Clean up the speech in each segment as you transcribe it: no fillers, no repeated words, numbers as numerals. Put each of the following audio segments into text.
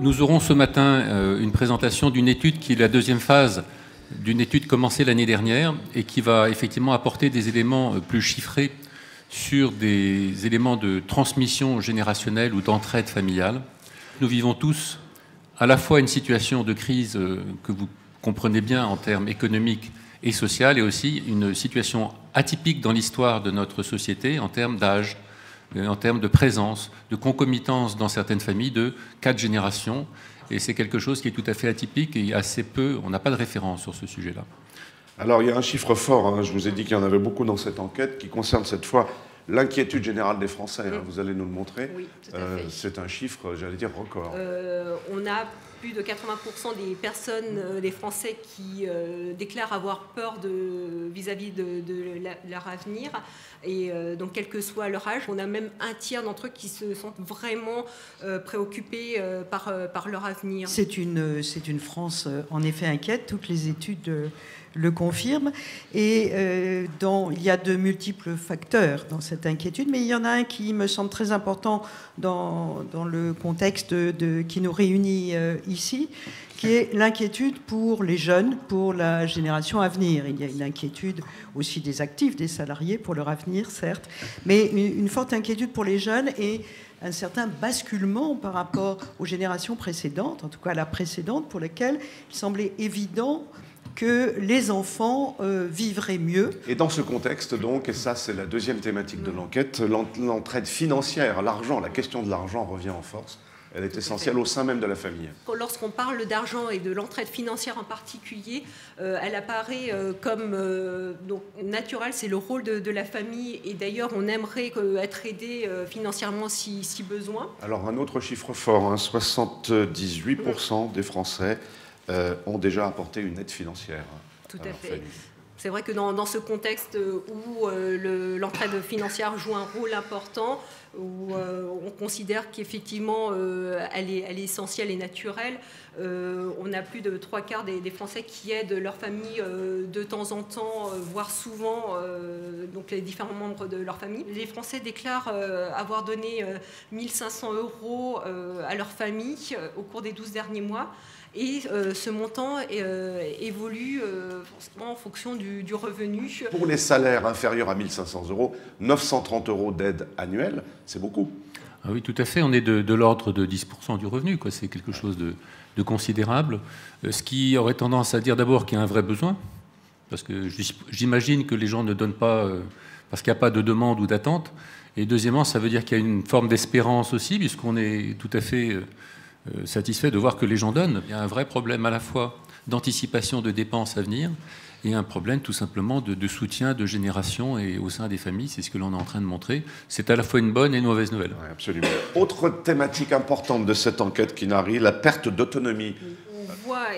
nous aurons ce matin une présentation d'une étude qui est la deuxième phase d'une étude commencée l'année dernière et qui va effectivement apporter des éléments plus chiffrés sur des éléments de transmission générationnelle ou d'entraide familiale. Nous vivons tous à la fois une situation de crise que vous comprenez bien en termes économiques et sociaux, et aussi une situation atypique dans l'histoire de notre société en termes d'âge, en termes de présence, de concomitance dans certaines familles de 4 générations. Et c'est quelque chose qui est tout à fait atypique et assez peu, on n'a pas de référence sur ce sujet-là. Alors il y a un chiffre fort, hein, je vous ai dit qu'il y en avait beaucoup dans cette enquête, qui concerne cette fois l'inquiétude générale des Français. Hein, vous allez nous le montrer. Oui, tout à fait. C'est un chiffre, j'allais dire, record. On a plus de 80% des personnes, des Français qui déclarent avoir peur vis-à-vis de leur avenir. Et donc, quel que soit leur âge, on a même un tiers d'entre eux qui se sentent vraiment préoccupés par leur avenir. C'est une France, en effet, inquiète. Toutes les études le confirment. Et il y a de multiples facteurs dans cette inquiétude, mais il y en a un qui me semble très important dans le contexte qui nous réunit ici, qui est l'inquiétude pour les jeunes, pour la génération à venir. Il y a une inquiétude aussi des actifs, des salariés, pour leur avenir, certes, mais une forte inquiétude pour les jeunes et un certain basculement par rapport aux générations précédentes, en tout cas à la précédente, pour laquelle il semblait évident que les enfants vivraient mieux. Et dans ce contexte, donc, et ça c'est la deuxième thématique de l'enquête, l'entraide financière, l'argent, la question de l'argent revient en force. Elle est essentielle au sein même de la famille. Lorsqu'on parle d'argent et de l'entraide financière en particulier, elle apparaît comme donc, naturelle, c'est le rôle de la famille. Et d'ailleurs, on aimerait être aidé financièrement si besoin. Alors un autre chiffre fort, hein, 78% des Français ont déjà apporté une aide financière. Tout à fait. C'est vrai que dans ce contexte où l'entraide financière joue un rôle important, où on considère qu'effectivement elle est essentielle et naturelle, on a plus de 3/4 des Français qui aident leur famille de temps en temps, voire souvent, donc les différents membres de leur famille. Les Français déclarent avoir donné 1 500 € à leur famille au cours des 12 derniers mois. Et ce montant évolue en fonction du revenu. Pour les salaires inférieurs à 1 500 €, 930 € d'aide annuelle, c'est beaucoup. Ah oui, tout à fait. On est de l'ordre de 10% du revenu, quoi. C'est quelque chose de considérable. Ce qui aurait tendance à dire d'abord qu'il y a un vrai besoin, parce que j'imagine que les gens ne donnent pas parce qu'il n'y a pas de demande ou d'attente. Et deuxièmement, ça veut dire qu'il y a une forme d'espérance aussi, puisqu'on est tout à fait satisfait de voir que les gens donnent. Il y a un vrai problème à la fois d'anticipation de dépenses à venir et un problème tout simplement de soutien de génération et au sein des familles. C'est ce que l'on est en train de montrer. C'est à la fois une bonne et une mauvaise nouvelle. Oui, absolument. Autre thématique importante de cette enquête, Kinari, la perte d'autonomie. On voit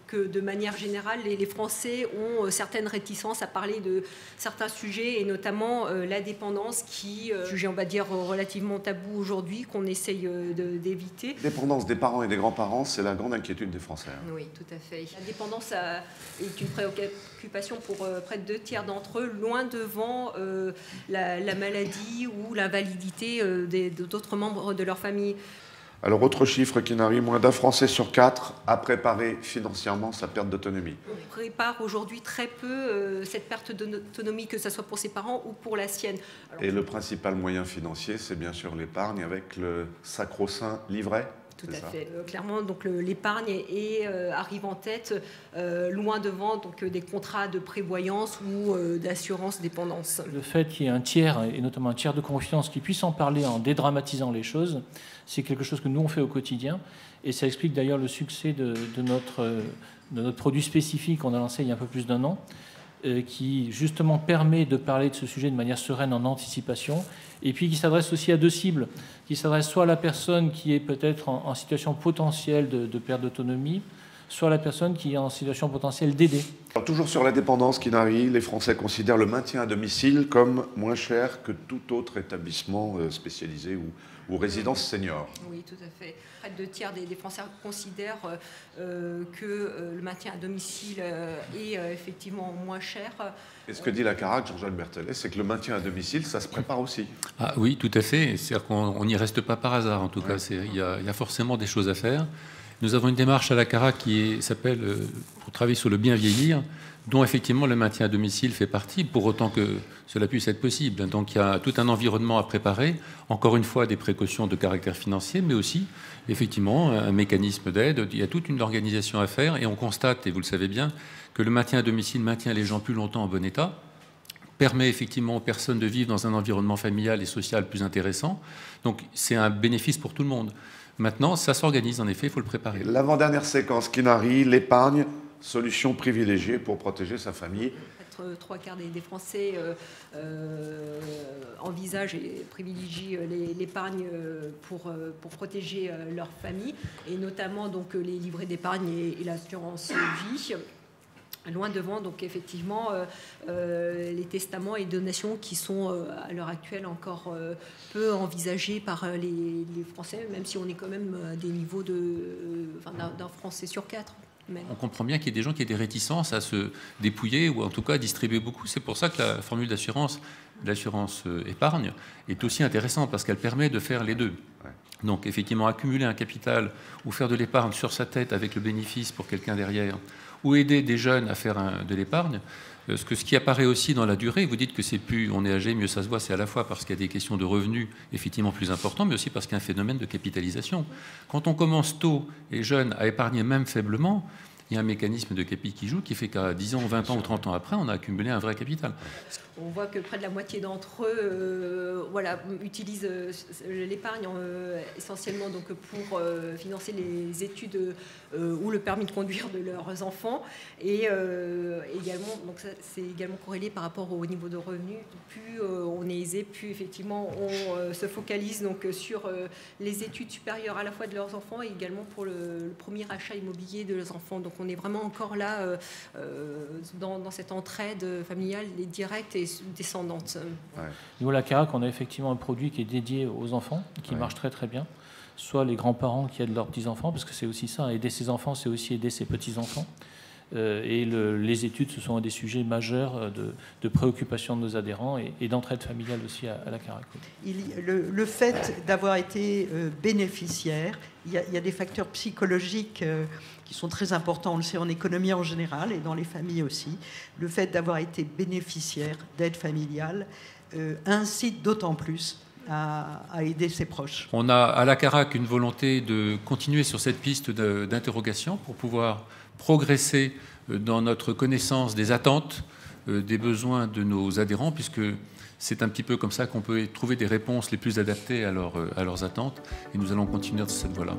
que de manière générale, les Français ont certaines réticences à parler de certains sujets, et notamment la dépendance qui, jugée, on va dire, relativement tabou aujourd'hui, qu'on essaye d'éviter. La dépendance des parents et des grands-parents, c'est la grande inquiétude des Français. Oui, tout à fait. La dépendance est une préoccupation pour près de 2/3 d'entre eux, loin devant la maladie ou l'invalidité d'autres membres de leur famille. Alors, autre chiffre qui n'arrive, moins d'un Français sur 4 a préparé financièrement sa perte d'autonomie. On prépare aujourd'hui très peu cette perte d'autonomie, que ce soit pour ses parents ou pour la sienne. Alors, et le principal moyen financier, c'est bien sûr l'épargne avec le sacro-saint livret. Tout à fait. Clairement, donc l'épargne arrive en tête, loin devant donc, des contrats de prévoyance ou d'assurance dépendance. Le fait qu'il y ait un tiers, et notamment un tiers de confiance, qui puisse en parler en dédramatisant les choses, c'est quelque chose que nous on fait au quotidien. Et ça explique d'ailleurs le succès de notre produit spécifique qu'on a lancé il y a un peu plus d'1 an, qui justement permet de parler de ce sujet de manière sereine en anticipation, et puis qui s'adresse aussi à 2 cibles, qui s'adresse soit à la personne qui est peut-être en situation potentielle de perte d'autonomie, soit la personne qui est en situation potentielle d'aider. Alors, toujours sur la dépendance, Kinari, les Français considèrent le maintien à domicile comme moins cher que tout autre établissement spécialisé ou résidence senior. Oui, tout à fait. Près de 2 tiers des Français considèrent que le maintien à domicile est effectivement moins cher. Et ce que dit la CARAC, Jean-Jacques Berthelet, c'est que le maintien à domicile, ça se prépare aussi. Ah oui, tout à fait. C'est-à-dire qu'on n'y reste pas par hasard, en tout cas. Il y a forcément des choses à faire. Nous avons une démarche à la CARAC qui s'appelle pour travailler sur le bien vieillir, dont effectivement le maintien à domicile fait partie, pour autant que cela puisse être possible. Donc il y a tout un environnement à préparer, encore une fois des précautions de caractère financier, mais aussi effectivement un mécanisme d'aide. Il y a toute une organisation à faire et on constate, et vous le savez bien, que le maintien à domicile maintient les gens plus longtemps en bon état, permet effectivement aux personnes de vivre dans un environnement familial et social plus intéressant. Donc c'est un bénéfice pour tout le monde. Maintenant, ça s'organise, en effet, il faut le préparer. L'avant-dernière séquence, Kinari, l'épargne, solution privilégiée pour protéger sa famille. 3 quarts des Français envisagent et privilégient l'épargne pour protéger leur famille, et notamment donc, les livrets d'épargne et l'assurance vie. Loin devant, donc effectivement, les testaments et donations qui sont à l'heure actuelle encore peu envisagés par les Français, même si on est quand même à des niveaux d'un Français sur 4. Même. On comprend bien qu'il y a des gens qui ont des réticences à se dépouiller ou en tout cas à distribuer beaucoup. C'est pour ça que la formule d'assurance, l'assurance épargne, est aussi intéressante parce qu'elle permet de faire les deux. Donc effectivement, accumuler un capital ou faire de l'épargne sur sa tête avec le bénéfice pour quelqu'un derrière, ou aider des jeunes à faire de l'épargne, ce qui apparaît aussi dans la durée, vous dites que c'est plus on est âgé, mieux ça se voit, c'est à la fois parce qu'il y a des questions de revenus effectivement plus importants, mais aussi parce qu'il y a un phénomène de capitalisation. Quand on commence tôt et jeune à épargner même faiblement, il y a un mécanisme de capi qui joue qui fait qu'à 10 ans, 20 ans ou 30 ans après, on a accumulé un vrai capital. On voit que près de la moitié d'entre eux utilisent l'épargne essentiellement donc, pour financer les études ou le permis de conduire de leurs enfants. Et également, donc c'est également corrélé par rapport au niveau de revenus. Plus on est aisé, plus effectivement on se focalise donc, sur les études supérieures à la fois de leurs enfants et également pour le premier achat immobilier de leurs enfants. Donc on est vraiment encore là dans cette entraide familiale directe et descendante. Au niveau de la CARAC, on a effectivement un produit qui est dédié aux enfants, qui marche très très bien. Soit les grands-parents qui aident leurs petits-enfants, parce que c'est aussi ça, aider ses enfants, c'est aussi aider ses petits-enfants. Et les études, ce sont des sujets majeurs de préoccupation de nos adhérents et d'entraide familiale aussi à la CARAC. Le fait d'avoir été bénéficiaire, il y a des facteurs psychologiques qui sont très importants, on le sait en économie en général et dans les familles aussi. Le fait d'avoir été bénéficiaire d'aide familiale incite d'autant plus à aider ses proches. On a à la CARAC une volonté de continuer sur cette piste d'interrogation pour pouvoir progresser dans notre connaissance des attentes, des besoins de nos adhérents, puisque c'est un petit peu comme ça qu'on peut trouver des réponses les plus adaptées à leurs attentes. Et nous allons continuer dans cette voie-là.